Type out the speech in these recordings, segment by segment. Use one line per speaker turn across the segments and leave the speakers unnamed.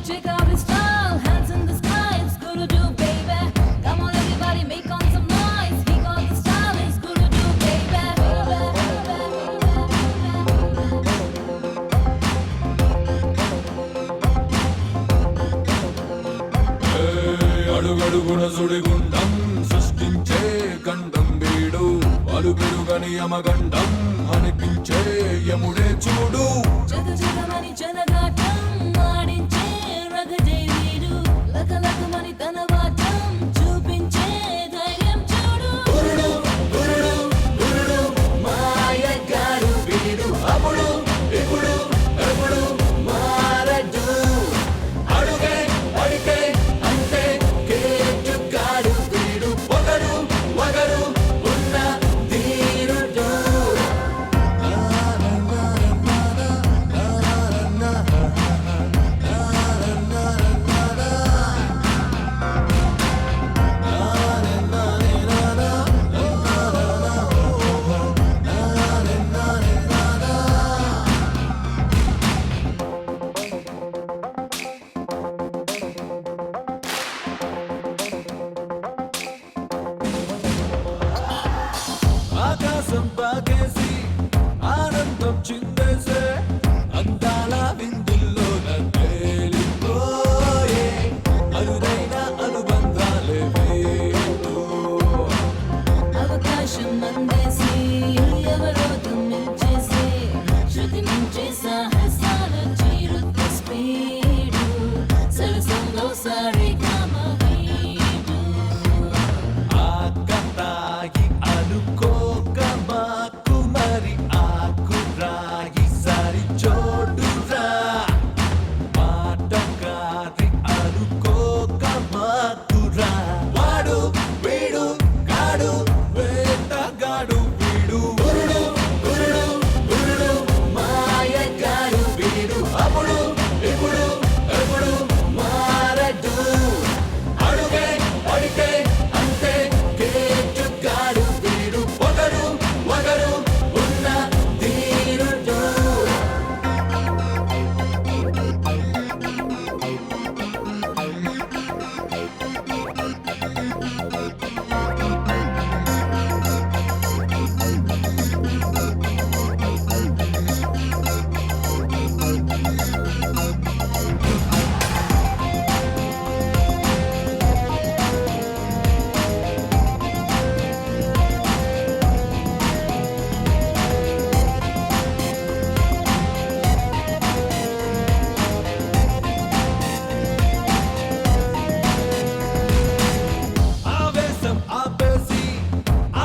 check out his style. Hands in the sky, it's good to do, baby. Come on, everybody, make on some noise. He got the style, it's good to do, baby.
అడుగడుగున సుడిగుండం సృష్టించే గండం వీడు అలు పెరుగని యమగండం అనిపించే యముడే చూడు
జగ జగమని జనగాటం ఆడించే రగజై వీడు లకలకమని తన వాటం చూపించే ధైర్యం చూడు
గురుడు గురుడు గురుడు మాయగాడు వీడు అప్పుడు ఇప్పుడు ఎప్పుడు మారడు అడుగే అడిగే అంటే కేటుగాడు వీడు ఒకడు ఒకడు ఉన్న ధీరుడు ఆకాశం పాకేసి ఆనందం చిందేసే అందాల విందుల్లో తేలిపోయే అరుదైన అనుబంధాలే వేడు
అవకాశం అందేసి ఎవరో తుమ్మించేసి శృతి మించే సాహసాల చీరుత స్పీడు సరసంలో సారి కామ వీడు
ఆకతాయి అనుకోక మాకు మరి ఆకురాయి సరి చోటురా మాటకారి అనుకోక మాకురా వాడు వీడు గాడు వేటగాడు వీడు గురుడు గురుడు గురుడు మాయగాడు వీడు అప్పుడు ఇప్పుడు ఎప్పుడు మారడు అడుగే అడిగే అంటే కేటుగాడు వీడు ఒకడు ఒకడు ఉన్న ధీరుడు ఆవేశం ఆపేసి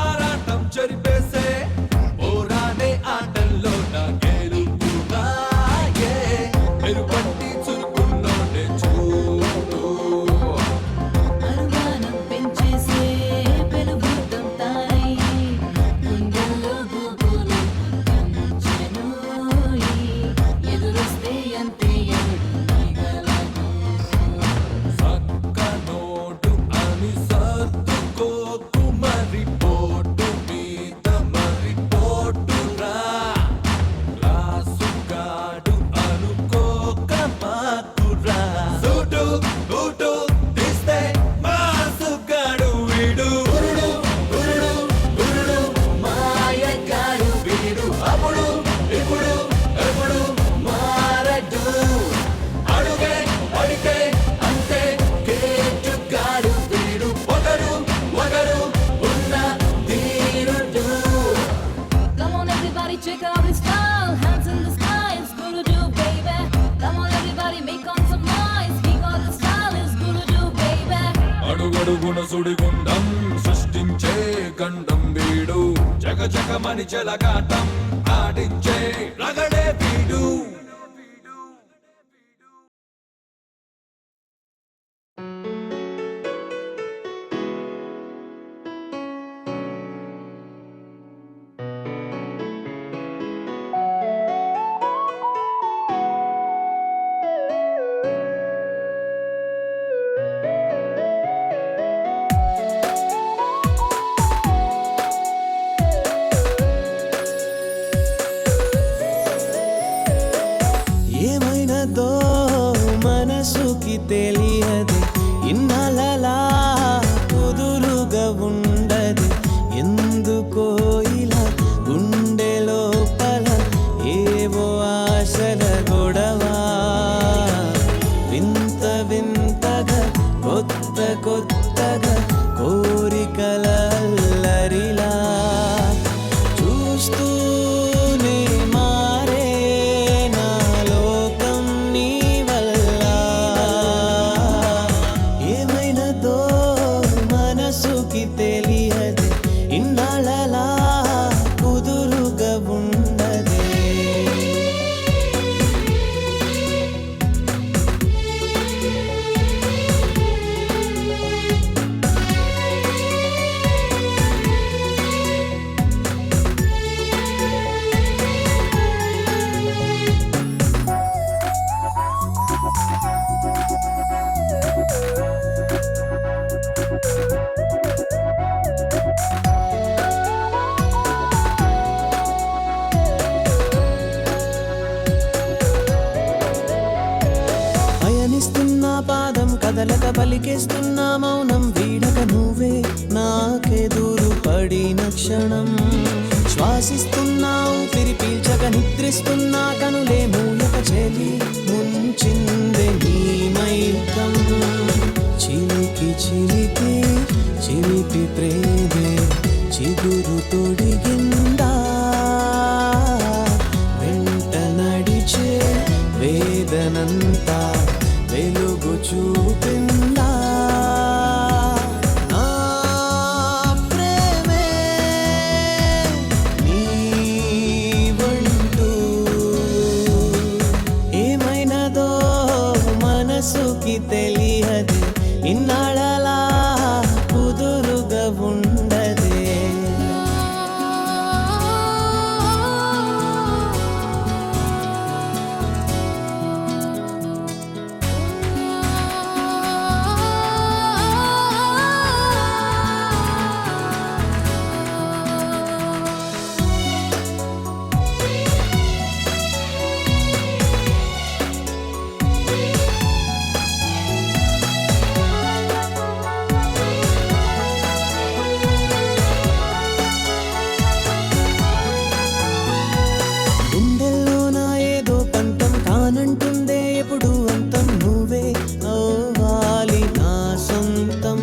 ఆరాటం చెరిపేసే పోరాడే ఆటల్లో నా గెలుపురాయే ఎరుపట్టి చురుకున్నోడే చూడు
అనుమానం పెంచేసే పెనుభూతం తారై గుండెల్లో గుబులు పుట్టించెనోయి ఎదురొస్తే అంతే ఎవడు మిగలడు
సక్కనోడు అని సర్దుకోకు మరి పోటు మీద మరి పోటురా రాసుగాడు అనుకోక మాకురా సూటు బూటు తీస్తే మాసుగాడు వీడు గురుడు గురుడు గురుడు మాయగాడు వీడు అప్పుడు ఇప్పుడు ఎప్పుడు మారడు అడుగే అడిగే అంటే కేటుగాడు వీడు ఒకడు ఒకడు ఉన్న ధీరుడు
Come on, everybody, check out his style. Hands in the sky, it's good to do, baby. Come on, everybody, make on some noise. He got the style, it's good to do, baby.
అడుగడుగున సుడిగుండం సృష్టించే గండం వీడు జగ జగమని జలగాటం ఆడించే రగడే వీడు
పలికేస్తున్నా మౌనం వీడక నువ్వే నాకెదురు పడిన క్షణం శ్వాసిస్తున్నా ఊపిరి పీల్చక నిద్రిస్తున్నా కనులే మూయక చెలి ముంచిందే నీ మైకం చిలికి చిలికి చిలిపి ప్రేమే చిగురు తొడిగిందా వెంట నడిచే వేదనంతా వెలుగు చూపిందా నా ప్రేమే నీవంటూ ఏమైనదో మనసుకి తెలియదు ఇన్నాళ్ళలా కుదురుగా ఉండదే గుండెల్లో నా ఏదో పంతం కానంటుందే ఎప్పుడు అంతం నువ్వే అవ్వాలి నా సొంతం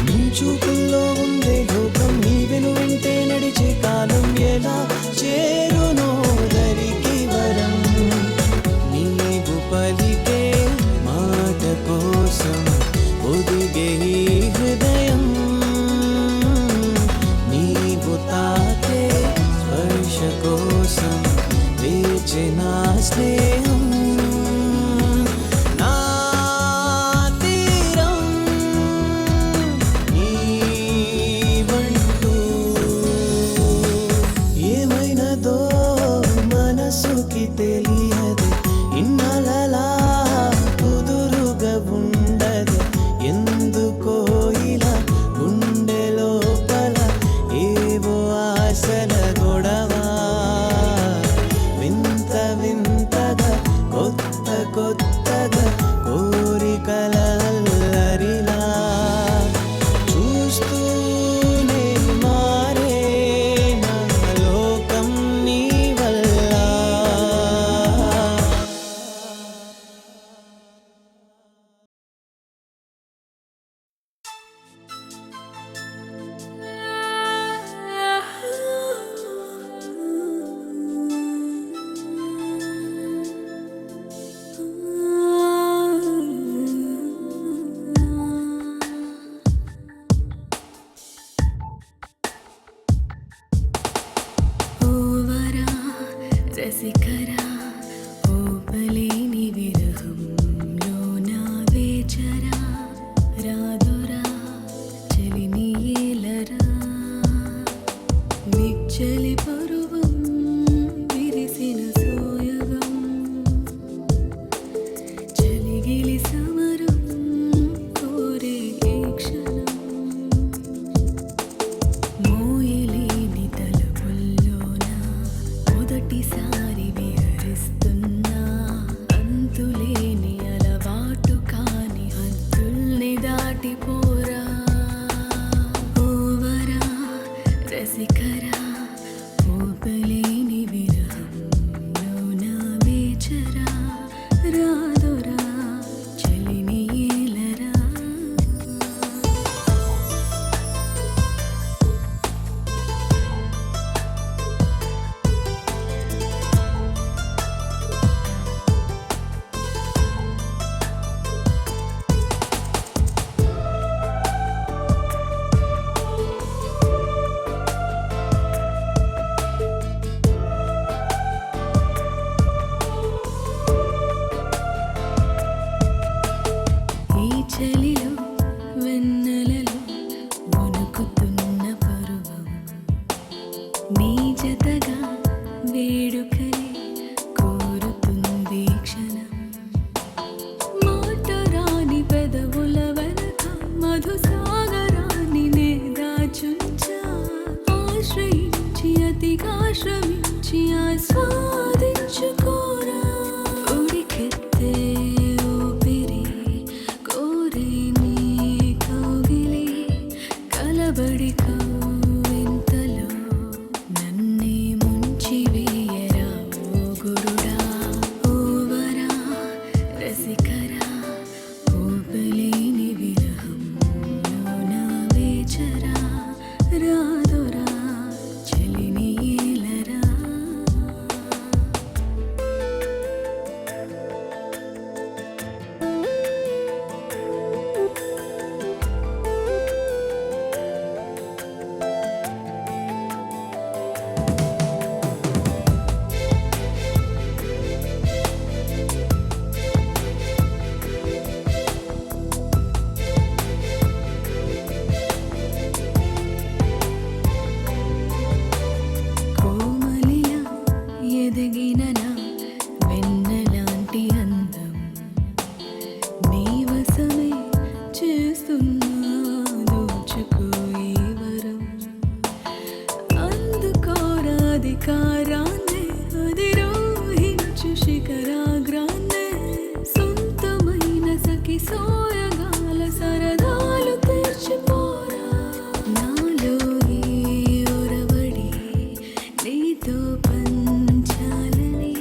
నీ చూపుల్లో ఉండే లోకం నీ వెను వెంటే నడిచే కాలం ఎలా చేరునో దరికి వరం నీవు పలికే మాట కోసం ఒదిగే ఈ హృదయం నీవు తాకే స్పర్శ కోసం వేచిన స్నేహం నా తీరం నీవంటూ ఏమైనదో మనసుకి తెలియదు ఇన్నాళ్ళలా కుదురుగా ఉండదు ఎందుకో ఇలా గుండె లోపల ఏవో ఆశల గొడవ వింత వింతగా కొత్త కొత్తగా కోరికల అల్లరిలా చూస్తూనే మారే నా లోకం నీ వల్ల
ఓవరా రసికరా ఓపలేని విరహంలో నా వేచరా రాదురా చలిని ఏలరా విచ్చలి పరువం విరిసిన సోయగం చలిగిలి సమరం కోరే ఈ క్షణం మోయలేని తలపుల్లోన మొదటిసారి విహరించే తడబడి కవ్వింతలో నన్నే ముంచివేయరా ఓ గురుడా ఓవరా రసికరా ఓపలేని విరహంలో నా వేచరా రాదురా చలిని ఏలరా కోమలిలా ఎదిగిన నా వెన్నలాంటి అందం నీ వశమే చేస్తున్నా దోచుకో ఈ వరం అందుకోరాధికారాన్నే అధిరోహించు శిఖరాగ్రాన్నే సొంతమైన సఖి సోయగాల సరదాలు తీర్చిపోరా నాలో ఈ ఒరవడి నీతో పంచాలని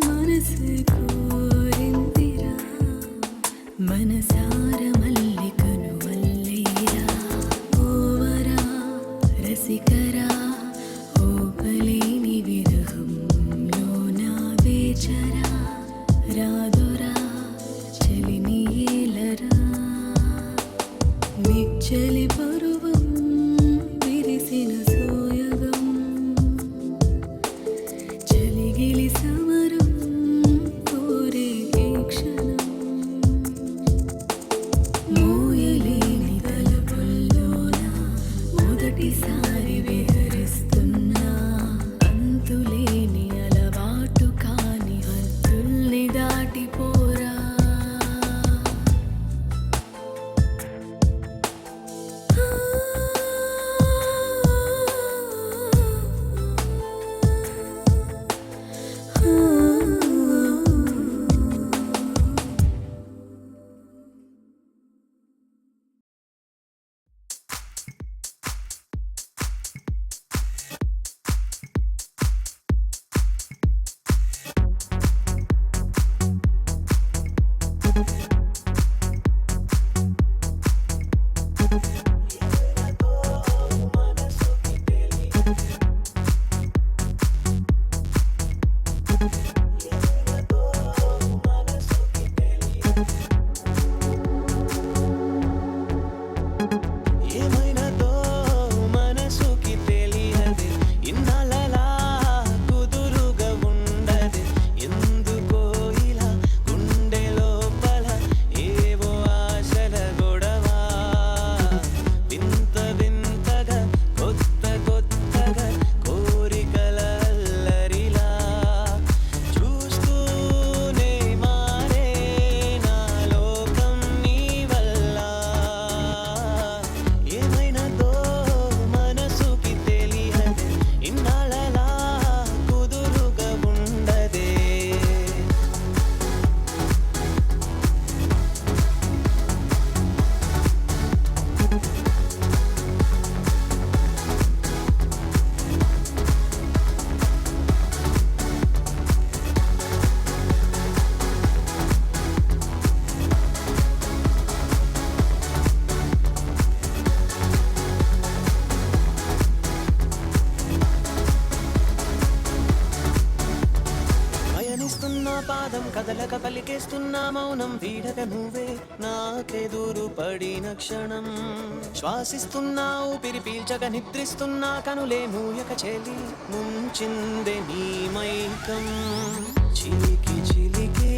మనసు కోరిందిరా మనసార మల్లికను వల్లేరా ఓవరా రసికరా ఓపలేని విరహంలో నా వేచరా రాదురా చలిని ఏలరా నిచ్చలి పరువం విరిసిన సోయగం చలిగిలి సమరం కోరే ఈ క్షణం మోయలేని తలపుల్లోన మొదటిసారి విహరిస్తున్నా అంతులేని అలవాటు కాని హద్దుల్ని దాటిపోరా
ఏమైనదో మనసుకి తెలియదే ఇన్నాళ్ళలా కుదురుగా ఉండదే ఎందుకో ఇలా గుండె లోపల ఏవో ఆశల గొడవ వింత వింతగా కొత్త కొత్తగా కోరికల అల్లరిలా చూస్తూనే మారే నా లోకం నీ వల్ల ఏమైనదో మనసుకి తెలియదే ఇన్నాళ్ళలా కుదురుగా ఉండదే పయనిస్తున్న పాదం కదలక పలికేస్తున్న మౌనం వీడక నువ్వే నాకెదురు పడిన క్షణం శ్వాసిస్తున్నా ఊపిరి పీల్చక నిద్రిస్తున్నా కనులే మూయక చెలి ముంచిందే నీ మైకం చిలికి చిలికే